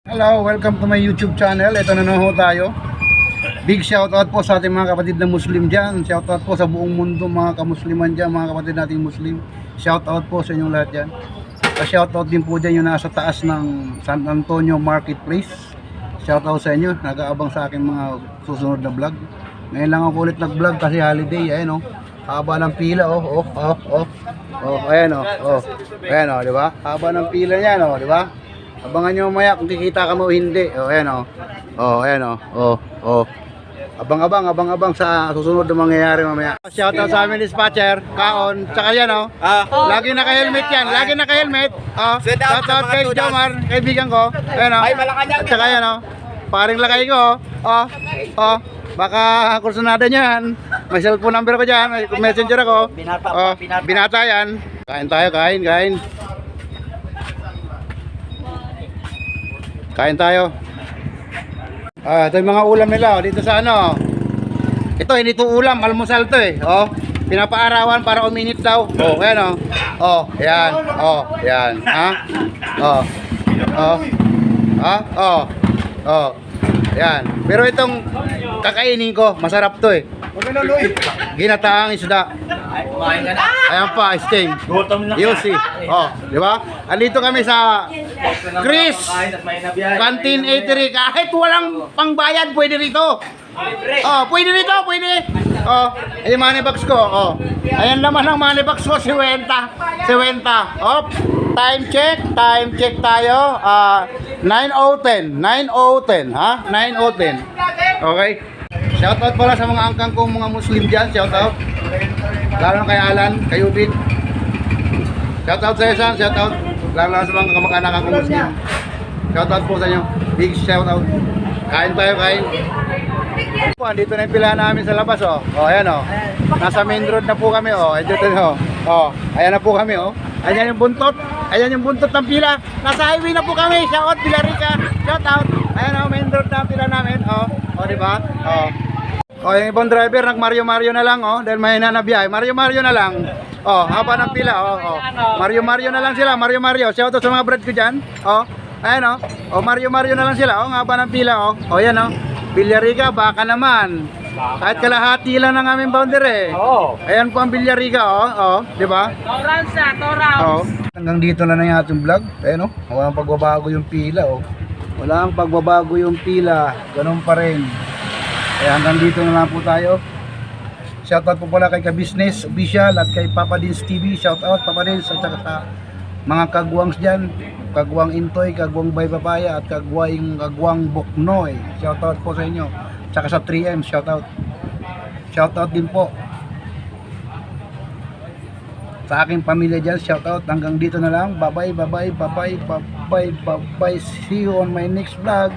Hello, welcome to my YouTube channel. Ito na ho tayo. Big shoutout po sa ating mga kapatid na Muslim dyan. Shoutout po sa buong mundo mga kamusliman dyan, mga kapatid nating Muslim. Shoutout po sa inyong lahat dyan. Shoutout din po dyan yung nasa taas ng San Antonio Marketplace. Shoutout sa inyo, nag-aabang sa aking mga susunod na vlog. Ngayon lang ako ulit nag-vlog kasi holiday. Ayan o, haba ng pila ayan o, di ba? Haba ng pila yan o, di ba? Abangan nyo mamaya kung kikita ka mo o hindi. Ayan o. Ayan o. Abang-abang sa susunod na mangyayari mamaya. Shoutout sa amin dispatcher, Kaon, tsaka yan o. Lagi naka-helmet yan, lagi naka-helmet. Shoutout kay Jomar, kaibigan ko. Ayan o. Tsaka yan o. Paring lakay ko o. Baka kursunada nyo yan. May cellphone number ko dyan, may messenger ako. Binata yan. Kain tayo, kain. Kain tayo. Ito yung mga ulam nila dito sa ano. Ito hindi to ulam, almusal to eh. Pinapaarawan para uminit daw. Ayan yan. Yan. Yan. Pero itong kakainin ko, masarap to eh. Ginataang isda. Ayan pa, sting. Yosi. Di ba? Andito kami sa Chris Canteen Eatery. Kahit walang pangbayad, pwede rito. Pwede rito, pwede. Ayan money box ko. Ayan naman ang money box ko, 50. Time check tayo. 9:10 ha? 9:10. Okay. Shoutout pala sa mga angkang kong mga Muslim dyan. Shoutout. Lalo na kay Alan, kay Ubit. Shoutout sa Esan. Shoutout. Lalo na sa mga kamag-anak akong Muslim. Shoutout po sa inyo. Big shoutout. Kain tayo, kain. Dito na yung pila namin sa labas. Ayan Nasa main road na po kami. Ayan na po kami. Ayan yung buntot. Ayan yung buntot ng pila. Nasa highway na po kami. Shoutout Villarica. Shoutout. Ayan main road na pila namin. Diba? Yung ibang driver nag Mario na lang dahil mahina na biyahe. Mario na lang. Haba ng pila. Mario na lang sila. Mario. Shoutout sa mga brad ko diyan. Ayan Mario na lang sila. Haba ng pila. Yan Villarica, baka naman. Kahit kalahati lang ng aming boundary. Ayan po ang Villarica, di ba? 2 rounds na, 2 rounds. Hanggang dito na yung ating vlog. Ayan walang pagbabago yung pila Walang pagbabago yung pila. Ganun pa rin. Kaya hanggang dito na lang po tayo. Shoutout po pala kay Ka-Business Official at kay Papa Dins TV. Shoutout Papa Dins at saka sa mga kagwangs dyan. Kagwang Intoy, Kagwang Bay Papaya at Kagwang Buknoy. Shoutout po sa inyo. Tsaka sa 3M, shoutout. Shoutout din po sa aking pamilya dyan. Shoutout. Hanggang dito na lang. Bye bye. See you on my next vlog.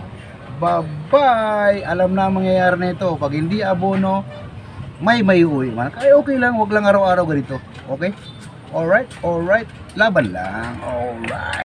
Bye. Alam na ang mangyayari na ito. Pag hindi abono, may uwi man. Kaya okay lang. Huwag lang araw-araw ganito. Okay? Alright. Laban lang. Alright.